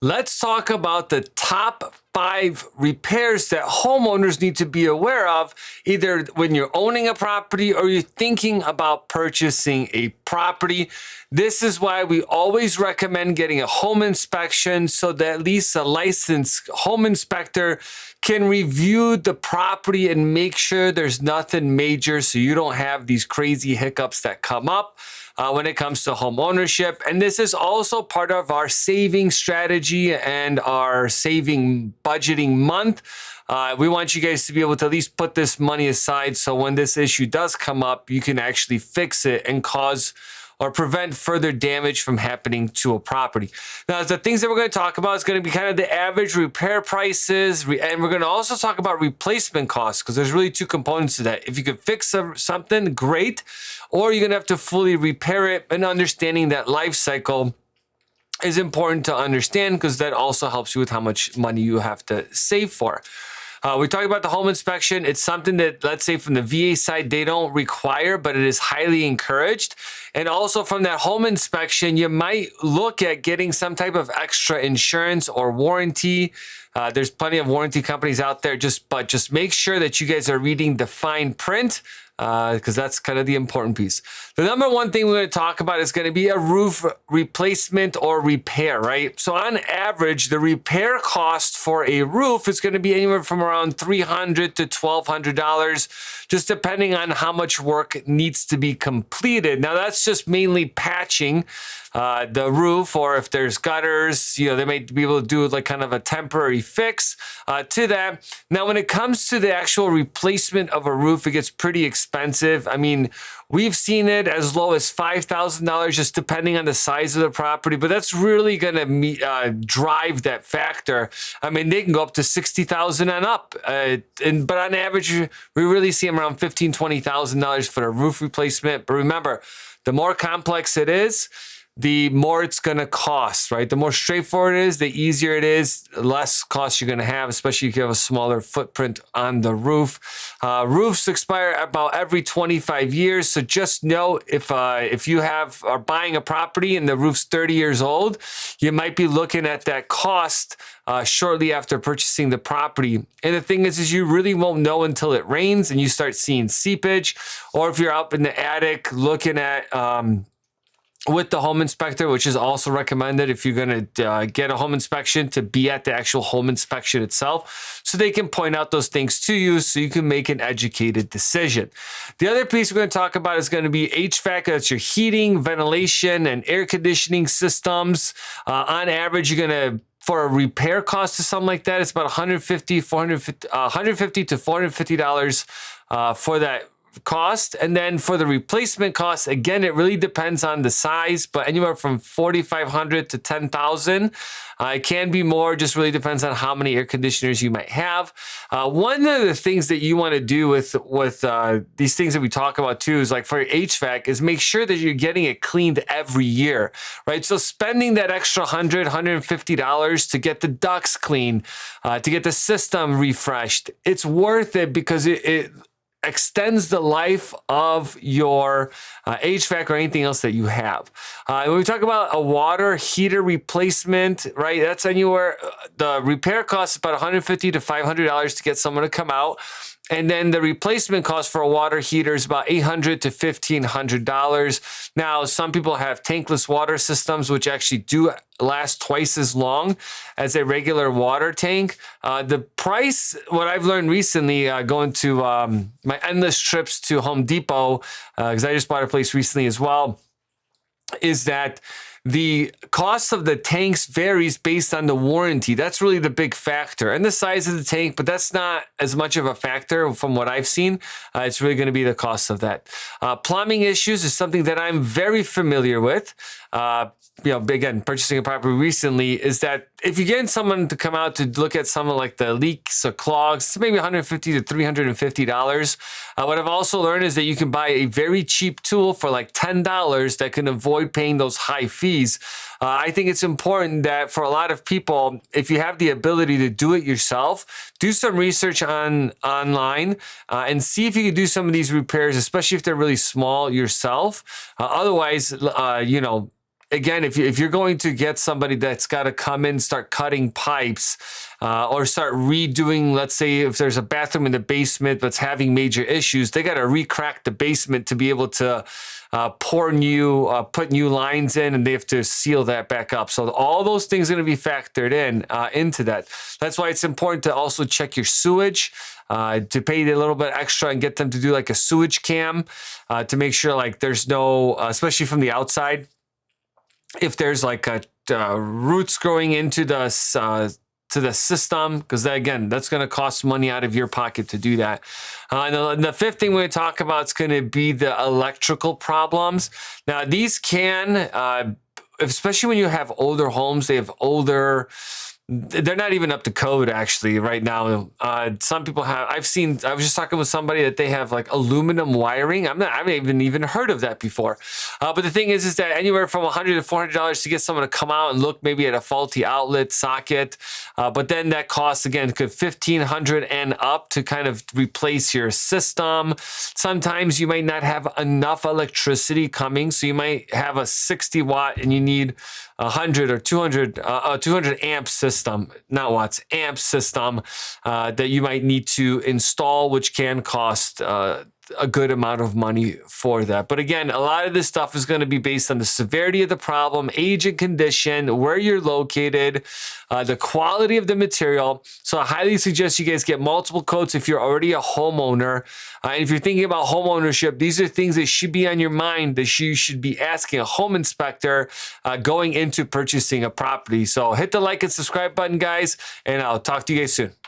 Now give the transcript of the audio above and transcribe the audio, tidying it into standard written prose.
Let's talk about the top 5 repairs that homeowners need to be aware of, either when you're owning a property or you're thinking about purchasing a property. This is why we always recommend getting a home inspection so that at least a licensed home inspector can review the property and make sure there's nothing major so you don't have these crazy hiccups that come up when it comes to home ownership. And this is also part of our saving strategy and our saving budgeting month. We want you guys to be able to at least put this money aside so when this issue does come up, you can actually fix it and cause or prevent further damage from happening to a property. Now, the things that we're going to talk about is going to be kind of the average repair prices, and we're going to also talk about replacement costs because there's really two components to that. If you could fix something, great, or you're going to have to fully repair it, and understanding that life cycle is important to understand because that also helps you with how much money you have to save for. We talked about the home inspection. It's something that, let's say from the VA side, they don't require, but it is highly encouraged. And also from that home inspection, you might look at getting some type of extra insurance or warranty. There's plenty of warranty companies out there, but just make sure that you guys are reading the fine print because that's kind of the important piece. The number one thing we're going to talk about is going to be a roof replacement or repair, right? So on average, the repair cost for a roof is going to be anywhere from around $300 to $1,200, just depending on how much work needs to be completed. Now, that's just mainly patching the roof, or if there's gutters, they might be able to do like kind of a temporary fix to that. Now, when it comes to the actual replacement of a roof, it gets pretty expensive. I mean, we've seen it as low as $5,000, just depending on the size of the property, but that's really going to drive that factor. I mean, they can go up to $60,000 and up, but on average, we really see them around $15,000, $20,000 for a roof replacement. But remember, the more complex it is, the more it's going to cost, right? The more straightforward it is, the easier it is, the less cost you're going to have, especially if you have a smaller footprint on the roof. Roofs expire about every 25 years. So just know if you are buying a property and the roof's 30 years old, you might be looking at that cost shortly after purchasing the property. And the thing is you really won't know until it rains and you start seeing seepage, or if you're up in the attic looking at with the home inspector, which is also recommended if you're going to get a home inspection, to be at the actual home inspection itself so they can point out those things to you so you can make an educated decision. The other piece we're going to talk about is going to be HVAC. That's your heating, ventilation, and air conditioning systems. On average, you're going to, for a repair cost to something like that, it's about $150 to $450 for that cost. And then for the replacement cost, again, it really depends on the size, but anywhere from $4,500 to $10,000. It can be more, just really depends on how many air conditioners you might have. One of the things that you want to do with these things that we talk about too is like for your HVAC is make sure that you're getting it cleaned every year, right? So spending that extra $100, $150 to get the ducts clean, to get the system refreshed, it's worth it because it extends the life of your HVAC or anything else that you have. When we talk about a water heater replacement, right, that's anywhere, the repair cost is about $150 to $500 to get someone to come out. And then the replacement cost for a water heater is about $800 to $1,500. Now, some people have tankless water systems, which actually do last twice as long as a regular water tank. The price, what I've learned recently, going to my endless trips to Home Depot, because I just bought a place recently as well, is that the cost of the tanks varies based on the warranty. That's really the big factor, and the size of the tank, but that's not as much of a factor from what I've seen. It's really going to be the cost of that. Plumbing issues is something that I'm very familiar with. Again, purchasing a property recently, is that if you're getting someone to come out to look at some of like the leaks or clogs, it's maybe $150 to $350. What I've also learned is that you can buy a very cheap tool for like $10 that can avoid paying those high fees. I think it's important that for a lot of people, if you have the ability to do it yourself, do some research online and see if you can do some of these repairs, especially if they're really small yourself. Otherwise, again, if you're going to get somebody that's got to come in, start cutting pipes, or start redoing, let's say if there's a bathroom in the basement that's having major issues, they got to re-crack the basement to be able to put new lines in, and they have to seal that back up. So all those things are going to be factored into that. That's why it's important to also check your sewage, to pay a little bit extra and get them to do like a sewage cam, to make sure like there's no, especially from the outside, if there's like roots growing into the to the system, because again, that's going to cost money out of your pocket to do that. And the fifth thing we're going to talk about is going to be the electrical problems. Now, these can, especially when you have older homes, they're not even up to code actually right now. Some people have, I was just talking with somebody that they have like aluminum wiring. I haven't even heard of that before. But the thing is that anywhere from $100 to $400 to get someone to come out and look maybe at a faulty outlet socket. But then that costs, again, could $1,500 and up to kind of replace your system. Sometimes you might not have enough electricity coming. So you might have a 60 watt and you need 100 or 200 amp system, not watts, amp system that you might need to install, which can cost a good amount of money for that. But again, a lot of this stuff is going to be based on the severity of the problem, age and condition, where you're located, the quality of the material. So I highly suggest you guys get multiple quotes if you're already a homeowner. And if you're thinking about home ownership, these are things that should be on your mind, that you should be asking a home inspector going into purchasing a property. So hit the like and subscribe button, guys, and I'll talk to you guys soon.